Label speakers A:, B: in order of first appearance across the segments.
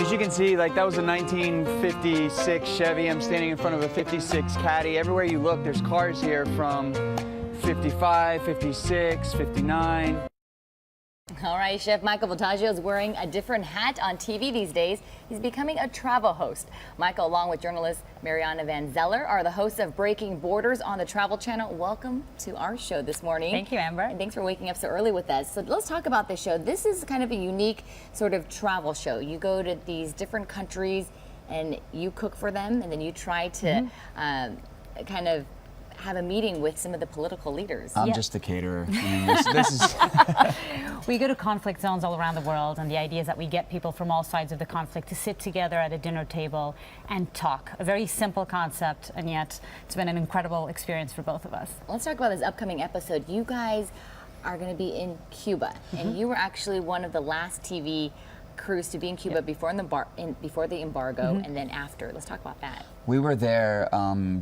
A: as you can see, like that was a 1956 Chevy. I'm standing in front of a 56 Caddy. Everywhere you look, there's cars here from 55, 56, 59.
B: All right, Chef Michael Voltaggio is wearing a different hat on TV these days. He's becoming a travel host. Michael, along with journalist Mariana Van Zeller, are the hosts of Breaking Borders on the Travel Channel. Welcome to our show this morning.
C: Thank you, Amber.
B: And thanks for waking up so early with us. So let's talk about this show. This is kind of a unique sort of travel show. You go to these different countries and you cook for them, and then you try to kind of have a meeting with some of the political leaders.
A: I'm just the caterer. I mean, this is
C: We go to conflict zones all around the world, and the idea is that we get people from all sides of the conflict to sit together at a dinner table and talk. A very simple concept, and yet it's been an incredible experience for both of us.
B: Let's talk about this upcoming episode. You guys are going to be in Cuba, and you were actually one of the last TV crews to be in Cuba before the embargo and then after. Let's talk about that.
A: We were there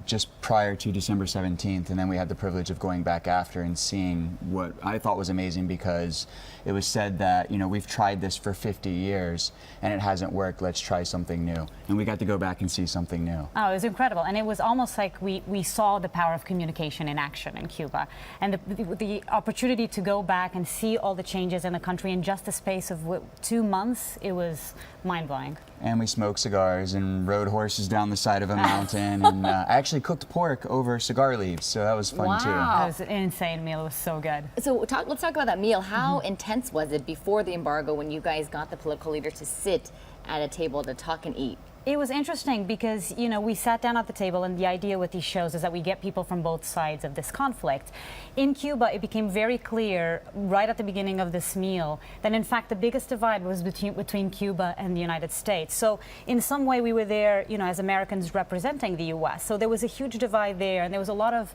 A: just prior to December 17th, and then we had the privilege of going back after and seeing what I thought was amazing, because it was said that, you know, we've tried this for 50 years and it hasn't worked, let's try something new. And we got to go back and see something new.
C: Oh, it was incredible. And it was almost like we saw the power of communication in action in Cuba. And the opportunity to go back and see all the changes in the country in just a space of 2 months, it was mind-blowing.
A: And we smoked cigars and rode horses down the side of a mountain, and I actually cooked pork over cigar leaves, so that was fun too.
C: That was an insane meal. It was so good.
B: So let's talk about that meal. How intense was it before the embargo when you guys got the political leaders to sit at a table to talk and eat?
C: It was interesting because, you know, we sat down at the table, and the idea with these shows is that we get people from both sides of this conflict. In Cuba, it became very clear right at the beginning of this meal that, in fact, the biggest divide was between Cuba and the United States. So in some way, we were there, you know, as Americans representing the U.S. So there was a huge divide there, and there was a lot of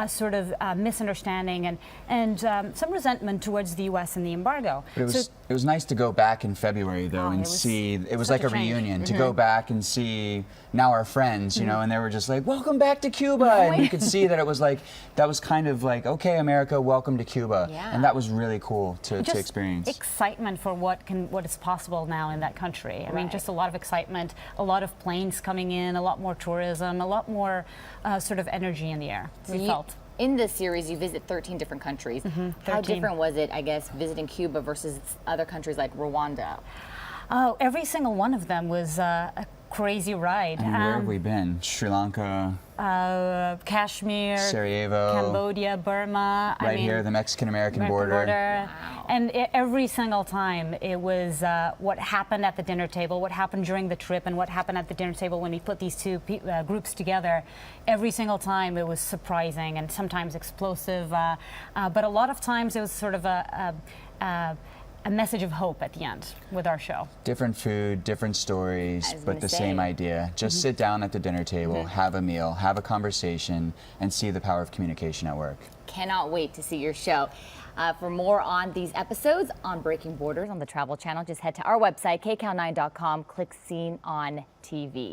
C: sort of misunderstanding and some resentment towards the U.S. and the embargo.
A: But it was nice to go back in February, though, and see, it was like a reunion, to go back and see now our friends, you know, and they were just like, welcome back to Cuba. And you could see that it was like, that was kind of like, okay, America, welcome to Cuba. And that was really cool to experience.
C: Excitement for what is possible now in that country. I mean, just a lot of excitement, a lot of planes coming in, a lot more tourism, a lot more sort of energy in the air, we felt.
B: In this series, you visit 13 different countries. 13. How different was it, I guess, visiting Cuba versus other countries like Rwanda?
C: Oh, every single one of them was a crazy ride.
A: And where have we been? Sri Lanka,
C: Kashmir,
A: Sarajevo,
C: Cambodia, Burma.
A: Right here, the Mexican-American border.
C: Wow. And every single time it was what happened at the dinner table, what happened during the trip, and what happened at the dinner table when we put these two groups together. Every single time it was surprising and sometimes explosive, but a lot of times it was sort of a message of hope at the end with our show.
A: Different food, different stories, but the same idea. Just sit down at the dinner table, have a meal, have a conversation, and see the power of communication at work.
B: Cannot wait to see your show. For more on these episodes on Breaking Borders on the Travel Channel, just head to our website, kcal9.com, click Scene on TV.